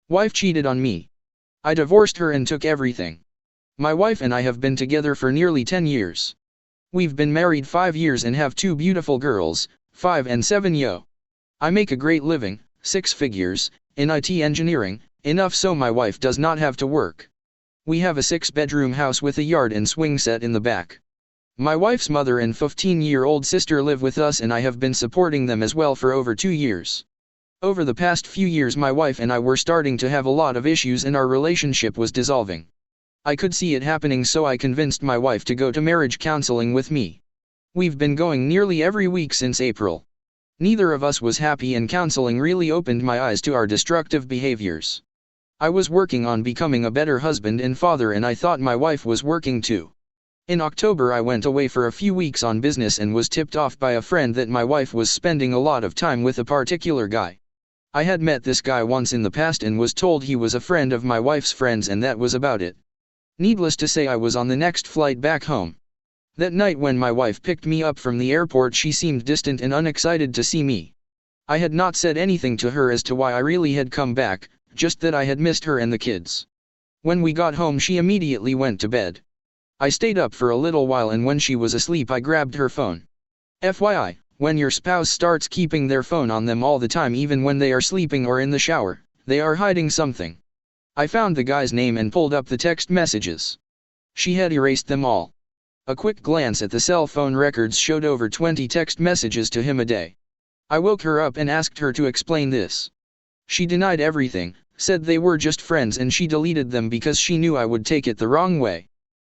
Wife cheated on me. I divorced her and took everything. My wife and I have been together for nearly 10 years. We've been married 5 years and have 2 beautiful girls, 5 and 7 yo. I make a great living, 6 figures, in IT engineering, enough so my wife does not have to work. We have a 6-bedroom house with a yard and swing set in the back. My wife's mother and 15-year-old sister live with us and I have been supporting them as well for over 2 years. Over the past few years my wife and I were starting to have a lot of issues and our relationship was dissolving. I could see it happening so I convinced my wife to go to marriage counseling with me. We've been going nearly every week since April. Neither of us was happy and counseling really opened my eyes to our destructive behaviors. I was working on becoming a better husband and father and I thought my wife was working too. In October I went away for a few weeks on business and was tipped off by a friend that my wife was spending a lot of time with a particular guy. I had met this guy once in the past and was told he was a friend of my wife's friends and that was about it. Needless to say I was on the next flight back home. That night when my wife picked me up from the airport she seemed distant and unexcited to see me. I had not said anything to her as to why I really had come back, just that I had missed her and the kids. When we got home she immediately went to bed. I stayed up for a little while and when she was asleep I grabbed her phone. FYI, when your spouse starts keeping their phone on them all the time even when they are sleeping or in the shower, they are hiding something. I found the guy's name and pulled up the text messages. She had erased them all. A quick glance at the cell phone records showed over 20 text messages to him a day. I woke her up and asked her to explain this. She denied everything, said they were just friends and she deleted them because she knew I would take it the wrong way.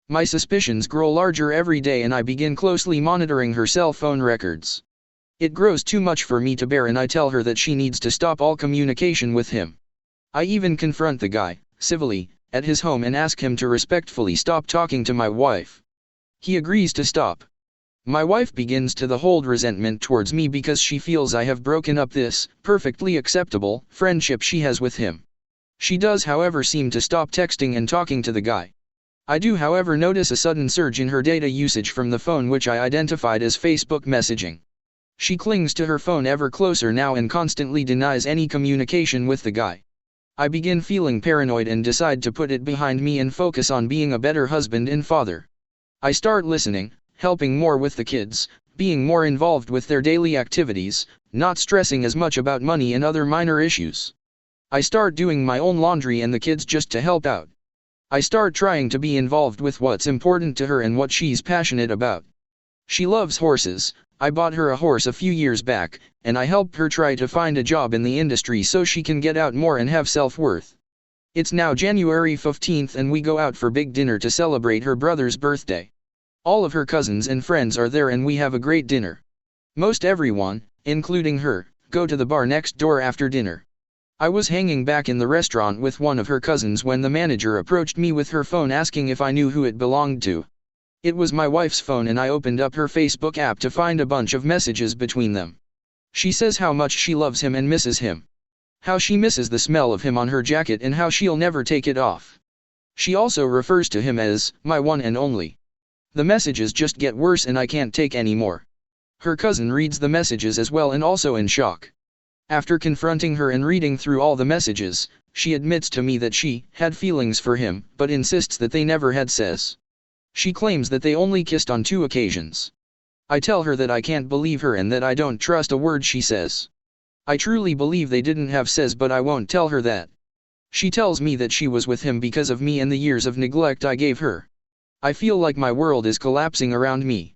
My suspicions grow larger every day and I begin closely monitoring her cell phone records. It grows too much for me to bear and I tell her that she needs to stop all communication with him. I even confront the guy, civilly, at his home and ask him to respectfully stop talking to my wife. He agrees to stop. My wife begins to hold resentment towards me because she feels I have broken up this, perfectly acceptable, friendship she has with him. She does however seem to stop texting and talking to the guy. I do however notice a sudden surge in her data usage from the phone which I identified as Facebook messaging. She clings to her phone ever closer now and constantly denies any communication with the guy. I begin feeling paranoid and decide to put it behind me and focus on being a better husband and father. I start listening, helping more with the kids, being more involved with their daily activities, not stressing as much about money and other minor issues. I start doing my own laundry and the kids just to help out. I start trying to be involved with what's important to her and what she's passionate about. She loves horses. I bought her a horse a few years back, and I helped her try to find a job in the industry so she can get out more and have self-worth. It's now January 15th and we go out for big dinner to celebrate her brother's birthday. All of her cousins and friends are there and we have a great dinner. Most everyone, including her, go to the bar next door after dinner. I was hanging back in the restaurant with one of her cousins when the manager approached me with her phone asking if I knew who it belonged to. It was my wife's phone and I opened up her Facebook app to find a bunch of messages between them. She says how much she loves him and misses him. How she misses the smell of him on her jacket and how she'll never take it off. She also refers to him as, my one and only. The messages just get worse and I can't take any more. Her cousin reads the messages as well and also in shock. After confronting her and reading through all the messages, she admits to me that she had feelings for him, but insists that they never had sex. She claims that they only kissed on 2 occasions. I tell her that I can't believe her and that I don't trust a word she says. I truly believe they didn't have sex but I won't tell her that. She tells me that she was with him because of me and the years of neglect I gave her. I feel like my world is collapsing around me.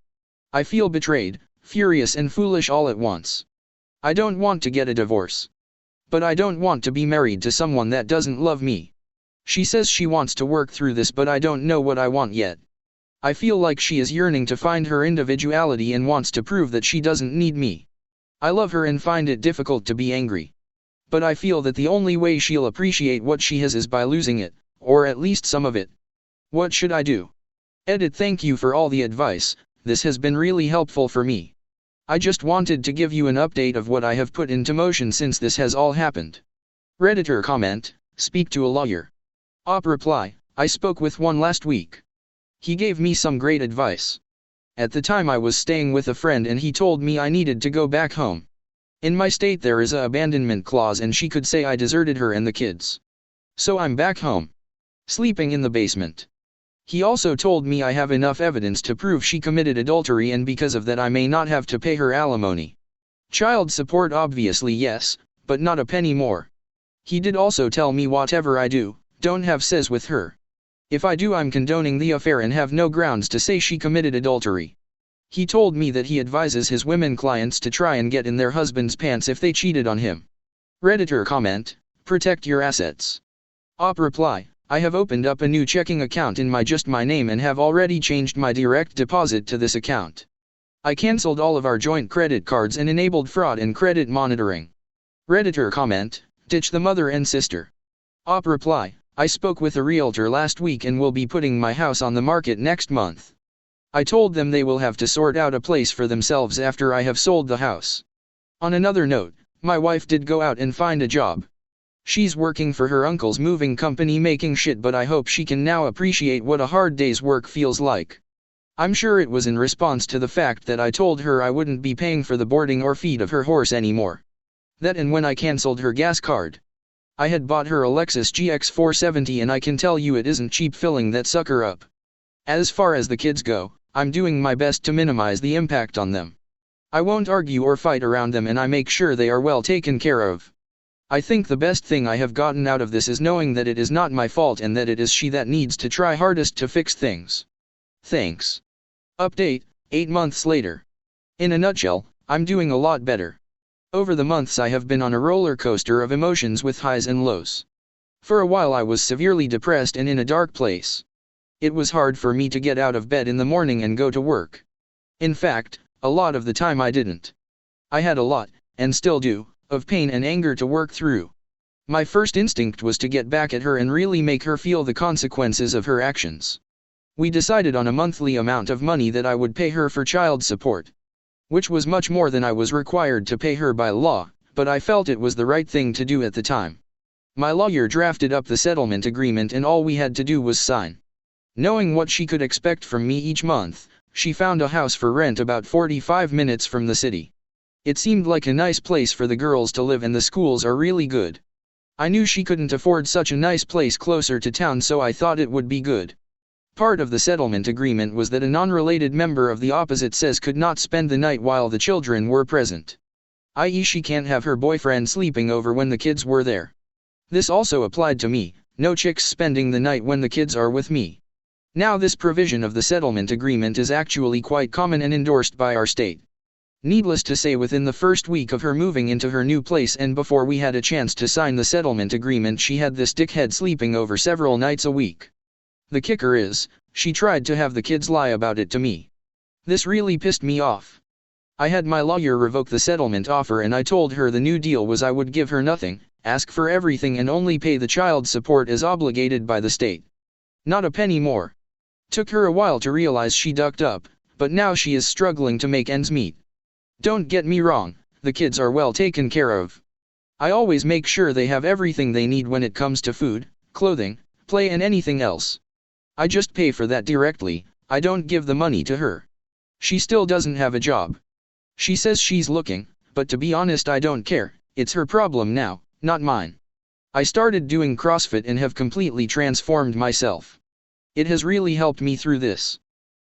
I feel betrayed, furious and foolish all at once. I don't want to get a divorce. But I don't want to be married to someone that doesn't love me. She says she wants to work through this but I don't know what I want yet. I feel like she is yearning to find her individuality and wants to prove that she doesn't need me. I love her and find it difficult to be angry. But I feel that the only way she'll appreciate what she has is by losing it, or at least some of it. What should I do? Edit. Thank you for all the advice, this has been really helpful for me. I just wanted to give you an update of what I have put into motion since this has all happened. Redditor comment, speak to a lawyer. Op reply, I spoke with one last week. He gave me some great advice. At the time I was staying with a friend and he told me I needed to go back home. In my state there is a abandonment clause and she could say I deserted her and the kids. So I'm back home, sleeping in the basement. He also told me I have enough evidence to prove she committed adultery, and because of that I may not have to pay her alimony. Child support obviously yes, but not a penny more. He did also tell me whatever I do, don't have says with her. If I do, I'm condoning the affair and have no grounds to say she committed adultery. He told me that he advises his women clients to try and get in their husband's pants if they cheated on him. Redditor comment, protect your assets. Op reply, I have opened up a new checking account in my name and have already changed my direct deposit to this account. I cancelled all of our joint credit cards and enabled fraud and credit monitoring. Redditor comment, ditch the mother and sister. Op reply, I spoke with a realtor last week and will be putting my house on the market next month. I told them they will have to sort out a place for themselves after I have sold the house. On another note, my wife did go out and find a job. She's working for her uncle's moving company making shit, but I hope she can now appreciate what a hard day's work feels like. I'm sure it was in response to the fact that I told her I wouldn't be paying for the boarding or feed of her horse anymore. That and when I cancelled her gas card. I had bought her a Lexus GX 470 and I can tell you it isn't cheap filling that sucker up. As far as the kids go, I'm doing my best to minimize the impact on them. I won't argue or fight around them and I make sure they are well taken care of. I think the best thing I have gotten out of this is knowing that it is not my fault and that it is she that needs to try hardest to fix things. Thanks. Update, 8 months later. In a nutshell, I'm doing a lot better. Over the months I have been on a roller coaster of emotions with highs and lows. For a while I was severely depressed and in a dark place. It was hard for me to get out of bed in the morning and go to work. In fact, a lot of the time I didn't. I had a lot, and still do, of pain and anger to work through. My first instinct was to get back at her and really make her feel the consequences of her actions. We decided on a monthly amount of money that I would pay her for child support, which was much more than I was required to pay her by law, but I felt it was the right thing to do at the time. My lawyer drafted up the settlement agreement and all we had to do was sign. Knowing what she could expect from me each month, she found a house for rent about 45 minutes from the city. It seemed like a nice place for the girls to live and the schools are really good. I knew she couldn't afford such a nice place closer to town, so I thought it would be good. Part of the settlement agreement was that a non-related member of the opposite sex could not spend the night while the children were present. I.e., she can't have her boyfriend sleeping over when the kids were there. This also applied to me, no chicks spending the night when the kids are with me. Now this provision of the settlement agreement is actually quite common and endorsed by our state. Needless to say, within the first week of her moving into her new place and before we had a chance to sign the settlement agreement, she had this dickhead sleeping over several nights a week. The kicker is, she tried to have the kids lie about it to me. This really pissed me off. I had my lawyer revoke the settlement offer and I told her the new deal was I would give her nothing, ask for everything and only pay the child support as obligated by the state. Not a penny more. Took her a while to realize she ducked up, but now she is struggling to make ends meet. Don't get me wrong, the kids are well taken care of. I always make sure they have everything they need when it comes to food, clothing, play and anything else. I just pay for that directly, I don't give the money to her. She still doesn't have a job. She says she's looking, but to be honest I don't care, it's her problem now, not mine. I started doing CrossFit and have completely transformed myself. It has really helped me through this.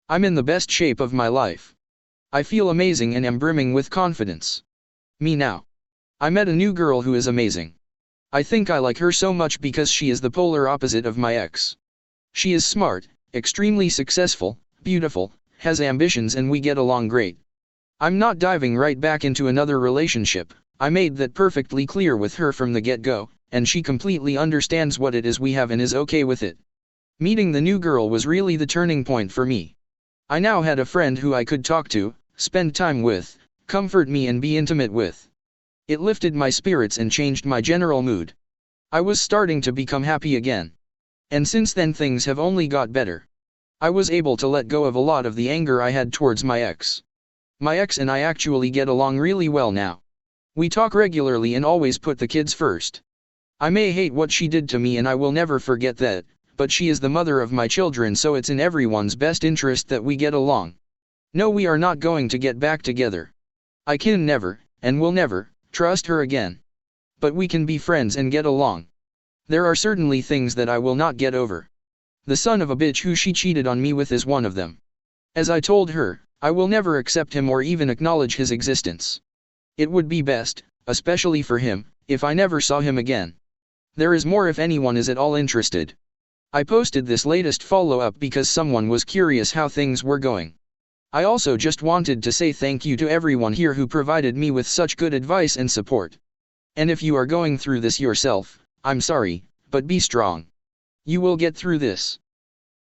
I'm in the best shape of my life. I feel amazing and am brimming with confidence. Me now. I met a new girl who is amazing. I think I like her so much because she is the polar opposite of my ex. She is smart, extremely successful, beautiful, has ambitions and we get along great. I'm not diving right back into another relationship, I made that perfectly clear with her from the get-go, and she completely understands what it is we have and is okay with it. Meeting the new girl was really the turning point for me. I now had a friend who I could talk to, spend time with, comfort me and be intimate with. It lifted my spirits and changed my general mood. I was starting to become happy again. And since then things have only got better. I was able to let go of a lot of the anger I had towards my ex. My ex and I actually get along really well now. We talk regularly and always put the kids first. I may hate what she did to me and I will never forget that, but she is the mother of my children, so it's in everyone's best interest that we get along. No, we are not going to get back together. I can never, and will never, trust her again. But we can be friends and get along. There are certainly things that I will not get over. The son of a bitch who she cheated on me with is one of them. As I told her, I will never accept him or even acknowledge his existence. It would be best, especially for him, if I never saw him again. There is more if anyone is at all interested. I posted this latest follow-up because someone was curious how things were going. I also just wanted to say thank you to everyone here who provided me with such good advice and support. And if you are going through this yourself, I'm sorry, but be strong. You will get through this.